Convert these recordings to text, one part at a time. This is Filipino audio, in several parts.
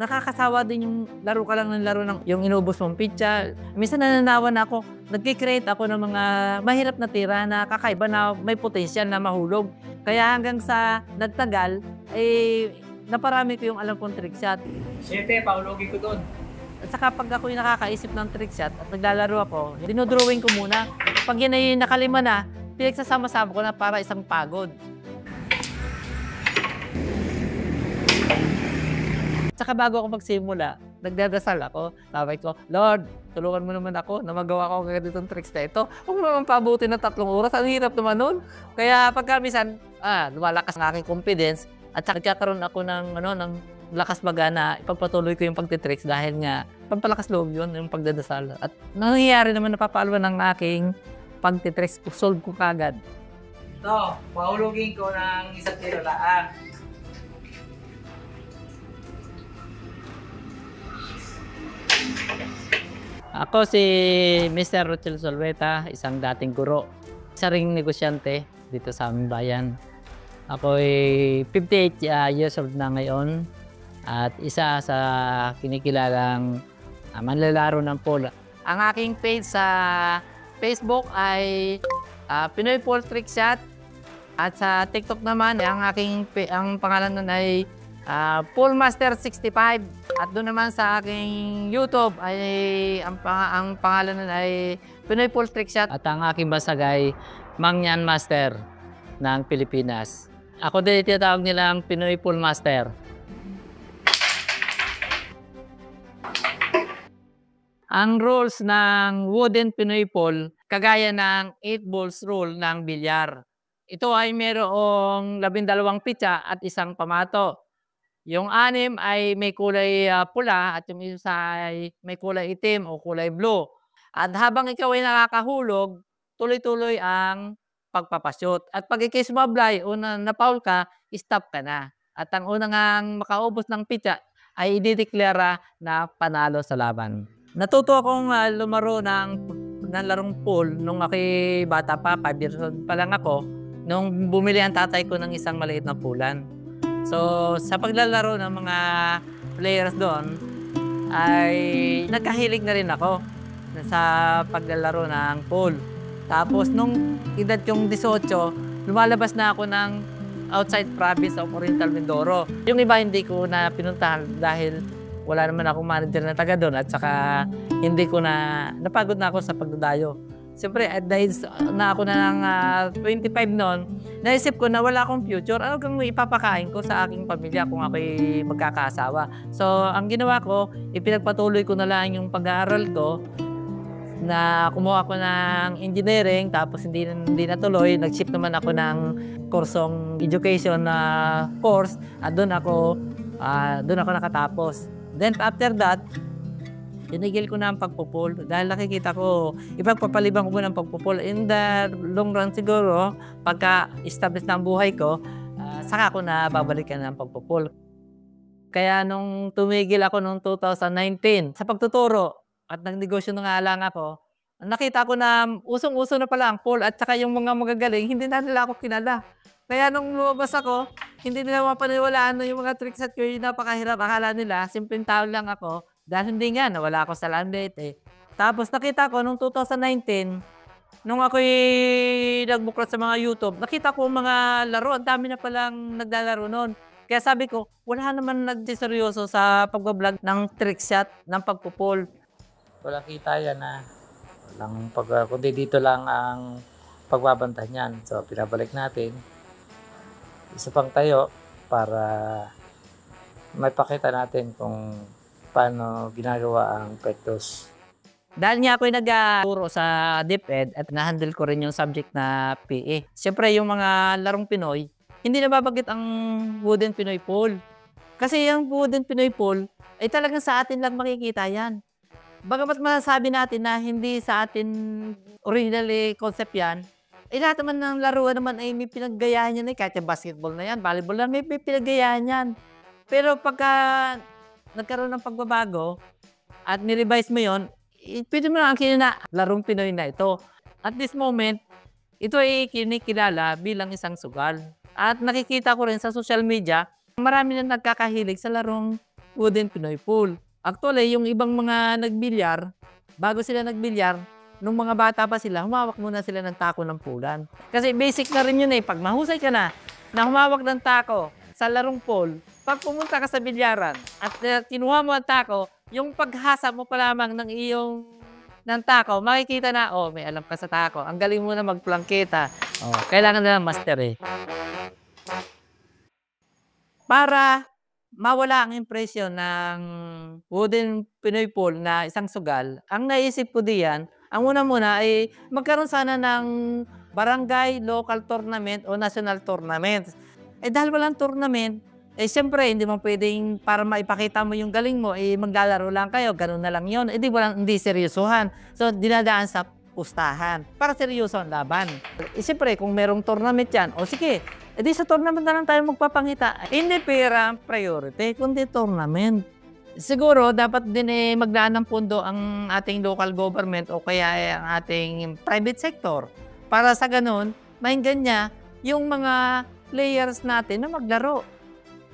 Nakakasawa din yung laro ka lang ng laro ng yung inubos mong pitsa. Minsan nananawa na ako, nagki-create ako ng mga mahirap na tira na kakaiba na may potensyal na mahulog. Kaya hanggang sa nagtagal, naparami ko yung alam kong trick shot. 7, pahulogin ko doon. At saka pag ako'y nakakaisip ng trick shot at naglalaro ako, dinodrawing ko muna. Pag yun ay nakalima na, pinagsasama-sama ko na para isang pagod. Saka bago ako magsimula, nagdadasal ako. Sabi ko, Lord, tulungan mo naman ako na magawa ko agad itong tricks na ito. Huwag mo naman pabuti ng 3 oras. Ang hirap naman nun. Kaya pagka minsan, lumalakas ang aking confidence at saka nagkakaroon ako ng lakas baga na ipagpatuloy ko yung pagtitricks dahil nga pampalakas loob yun, yung pagdadasal. At nangyayari naman napapaalwan ng aking pagtitricks. Solve ko kagad. Ito, pahulogin ko ng isang tiro lang. Ako si Mr. Rochel Solveta, isang dating guro. Isa ring negosyante dito sa aming bayan. Ako ay 58 years old na ngayon at isa sa kinikilalang manlalaro ng pool. Ang aking page sa Facebook ay Pinoy Pool Trick Shot at sa TikTok naman ang pangalan nun ay Pool Master 65 at doon naman sa aking YouTube ay ang pangalan nun ay Pinoy Pool Trick Shot at ang aking basag ay Mangyan Master ng Pilipinas. Ako din tinatawag nilang Pinoy Pool Master. Ang rules ng wooden Pinoy Pool kagaya ng 8 balls rule ng bilyar. Ito ay mayroong 12 pitsa at isang pamato. Yung 6 ay may kulay pula at yung isa ay may kulay itim o kulay blue. At habang ikaw ay nakakahulog, tuloy-tuloy ang pagpapashoot. At pag ikay sumablay o na-foul ka, stop ka na. At ang unang makaubos ng pitsa ay idideklara na panalo sa laban. Natuto akong lumaro ng larong pool nung ako'y bata pa, 5 years old pa lang ako, nung bumili ang tatay ko ng isang maliit na poolan. So, sa paglalaro ng mga players doon, ay nagkahilig na rin ako sa paglalaro ng pool. Tapos, nung edad kong 18, lumalabas na ako ng outside province of Oriental Mindoro. Yung iba hindi ko na pinuntahan dahil wala naman akong manager na taga doon at saka hindi ko napagod na ako sa pagdadayo. Siyempre, dahil na ako na ng 25 noon, naisip ko na wala akong future. Ano kang ipapakain ko sa aking pamilya kung ako'y magkakaasawa? So, ang ginawa ko, ipinagpatuloy ko na lang yung pag-aaral ko na kumuha ako ng engineering tapos hindi natuloy. Nag-shift naman ako ng kursong education na course at doon ako nakatapos. Then after that, tinigil ko na ang pagpupul dahil nakikita ko, ipagpapalibang ko muna ang pagpupul. In the long run siguro, pagka-establish na ang buhay ko, saka ako na babalikan ng pagpupul. Kaya nung tumigil ako noong 2019 sa pagtuturo at nagnegosyo na nga lang ako, nakita ko na usong-uso na pala ang pool at saka yung mga magagaling, hindi na nila ako kilala. Kaya nung lumabas ako, hindi nila mapaniwalaan na yung mga tricks at ko yung napakahirap. Akala nila, simpleng tao lang ako. Dahil hindi nga, nawala ako sa limelight eh. Tapos nakita ko nung 2019, nung ako'y nagbuklat sa mga YouTube, nakita ko mga laro, ang dami na palang naglalaro noon. Kaya sabi ko, wala naman nagsiseryoso sa pagbablog ng trick shot, ng pagpupul. Walang kita yan kundi dito lang ang pagbabantay niyan. So, pinabalik natin. Isa pang tayo para maipakita natin kung paano ginagawa ang pectus. Dahil nga ako'y nag-turo sa DepEd at na-handle ko rin yung subject na PE. Siyempre yung mga larong Pinoy, hindi nababanggit ang wooden Pinoy pool. Kasi yung wooden Pinoy pool, ay talagang sa atin lang makikita yan. Bagamat masasabi natin na hindi sa atin originally concept yan, lahat naman ng laruan naman ay may pinaggayahan yan. Kahit yung basketball na yan, volleyball na, may pinaggayahan yan. Pero pagka nagkaroon ng pagbabago at nirevise mo yon, pwede mo na larong Pinoy na ito. At this moment, ito ay kinikilala bilang isang sugal. At nakikita ko rin sa social media, marami na nagkakahilig sa larong wooden Pinoy pool. Actually, yung ibang mga nagbilyar, bago sila nagbilyar, nung mga bata pa sila, humawak muna sila ng tako ng pulan. Kasi basic na rin yun eh, pag mahusay ka na humawak ng tako sa larong pool, pag pumunta ka sa bilyaran at kinuha mo ang tako, yung paghasa mo pa lamang ng tako, makikita na, oh, may alam ka sa tako. Ang galing mo na magplangketa. Oh, kailangan na ng master eh. Para mawala ang impresyon ng wooden Pinoy pool na isang sugal, ang naisip ko diyan, ang una muna ay magkaroon sana ng barangay local tournament o national tournament. Eh dahil walang tournament, eh siyempre hindi mo pwedeng para maipakita mo yung galing mo, eh maglalaro lang kayo, ganun na lang yun. Eh hindi seryosohan. So dinadaan sa pustahan para seryoso ang laban. Eh siyempre kung merong tournament yan, o sige, eh di sa tournament na lang tayo magpapangita. Hindi pera ang priority, kundi tournament. Siguro dapat din eh maglaan ng pondo ang ating local government o kaya ang ating private sector para sa ganun, mainggan niya yung mga players natin na maglaro.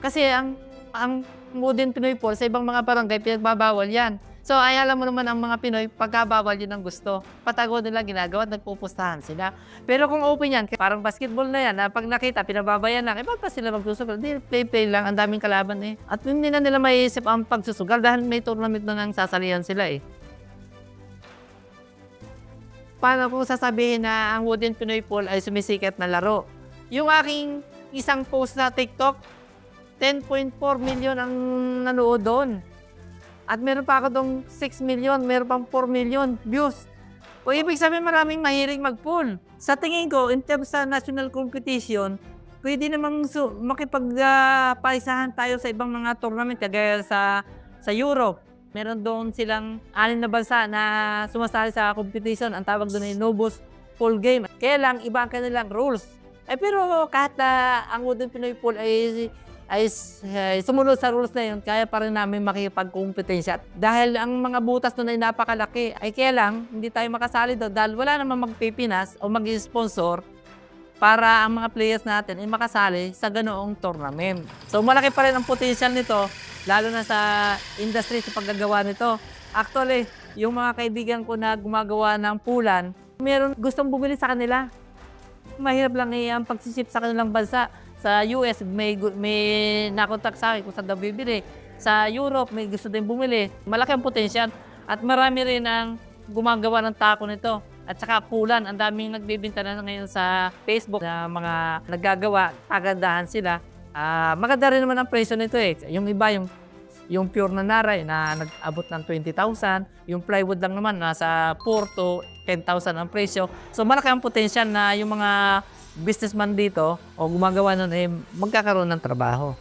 Kasi ang wooden Pinoy pool sa ibang mga barangay pinagbabawal yan. So ay alam mo naman ang mga Pinoy pagkabawal yun ang gusto. Patago nila ginagawa at nagpupustahan sila. Pero kung open yan, parang basketball na yan, na pag nakita, pinababayan lang, eh ba't pa sila magsusugal? Hindi, play lang, ang daming kalaban eh. At hindi na nila maiisip ang pagsusugal dahil may tournament na nang sasalihan sila eh. Paano kung sasabihin na ang wooden Pinoy pool ay sumisikat na laro? Yung aking isang post na TikTok, 10.4 million ang nanood doon. At meron pa ako doong 6 million, meron pang 4 million views. O ibig sabihin maraming mahilig mag-pool. Sa tingin ko, in terms sa national competition, pwede namang makipagpaisahan tayo sa ibang mga tournament, kagaya sa Europe. Meron doon silang 6 na bansa na sumasali sa competition. Ang tawag doon ay Novus Pool Game. Kaya lang, iba ang kanilang rules. Eh pero kahit ang wooden Pinoy pool ay sumunod sa rules na yun, kaya pa rin namin makipagkompetensya. Dahil ang mga butas doon ay napakalaki, ay kaya lang, hindi tayo makasali doon dahil wala namang magpipinas o mag-sponsor para ang mga players natin ay makasali sa ganoong tournament. So malaki pa rin ang potential nito, lalo na sa industry sa paggagawa nito. Actually, yung mga kaibigan ko na gumagawa ng pulan, meron gustong bumili sa kanila. Mahirap lang ang pagsisip sa kanilang bansa. Sa US, may nakontak sa akin kung saan daw bibili. Sa Europe, may gusto din bumili. Malaki ang potential at marami rin ang gumagawa ng tako nito. At saka pulan, ang daming nagbibinta na ngayon sa Facebook na mga naggagawa, kagandahan sila. Maganda rin naman ang presyo nito eh. Yung iba, yung pure na naray na nag-abot ng 20,000. Yung plywood lang naman, nasa 4 to 10,000 ang presyo. So malaki ang potential na yung mga businessman dito o gumagawa nun eh magkakaroon ng trabaho.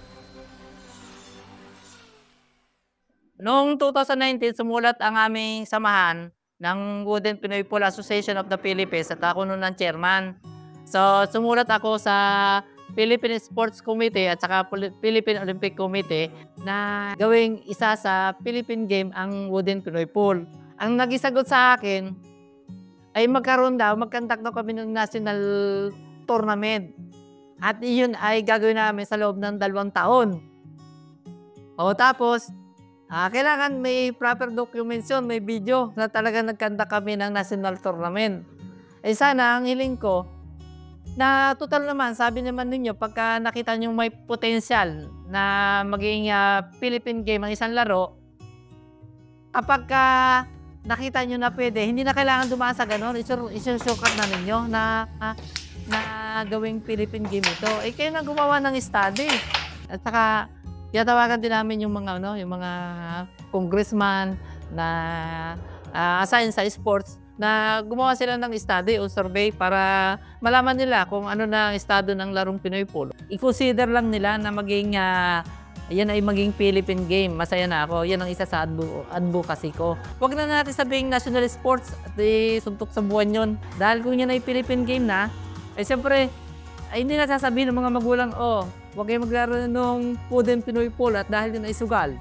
Noong 2019, sumulat ang aming samahan ng Wooden Pinoy Pool Association of the Philippines at ako noon ang chairman. So sumulat ako sa Philippine Sports Committee at saka Philippine Olympic Committee na gawing isa sa Philippine Game ang Wooden Pinoy Pool. Ang nagisagot sa akin ay magkandak daw kami ng national tournament. At iyon ay gagawin namin sa loob ng 2 taon. O tapos, kailangan may proper documentation, may video na talaga nagkandak kami ng national tournament. Eh sana, ang hiling ko, na total naman, sabi naman ninyo, pagka nakita nyo may potential na maging Philippine Game ang isang laro, kapag nakita nyo na pwede, hindi na kailangan dumaan sa ganon, isusukat na ninyo na gawing Philippine Game ito. Eh kayo na gumawa ng study. At saka tinatawagan din namin yung mga congressman na assign sa sports na gumawa sila ng study o survey para malaman nila kung ano na ang estado ng larong Pinoy Pool. I-consider lang nila na maging yan ay maging Philippine Game. Masaya na ako. Yan ang isa sa advocacy ko. Huwag na natin sabihing national sports at suntok sa buwan yun. Dahil kung yan ay Philippine Game na, eh siyempre, ay hindi na sasabihin ng mga magulang, huwag kayo maglaro ng Wooden Pinoy Pool at dahil yun ay sugal.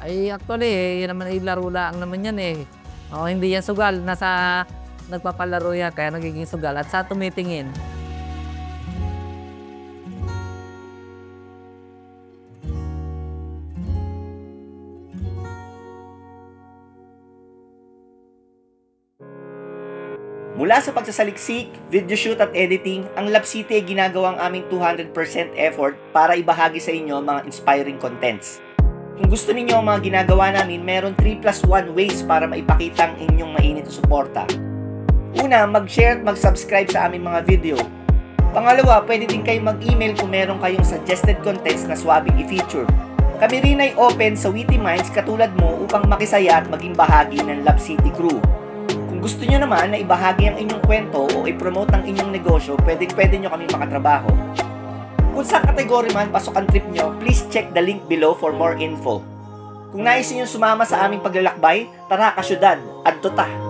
Ay actually, yan naman ay laro lang naman yan eh. Hindi yan sugal. Nagpapalaro yan, kaya nagiging sugal. At sa tumitingin. Mula sa pagsasaliksik, video shoot at editing, ang Love City ay ginagawang aming 200% effort para ibahagi sa inyo mga inspiring contents. Kung gusto ninyo ang mga ginagawa namin, meron 3+1 ways para maipakita ang inyong mainit na suporta. Una, mag-share at mag-subscribe sa aming mga video. Pangalawa, pwede din kayo mag-email kung meron kayong suggested contents na swabing i-feature. Kami rin ay open sa witty minds katulad mo upang makisaya at maging bahagi ng Love City crew. Kung gusto nyo naman na ibahagi ang inyong kwento o i-promote ang inyong negosyo, pwede nyo kami makatrabaho. Kung sa kategory man pasok ang trip nyo, please check the link below for more info. Kung nais nyo sumama sa aming paglalakbay, tara kasyudad, adto ta!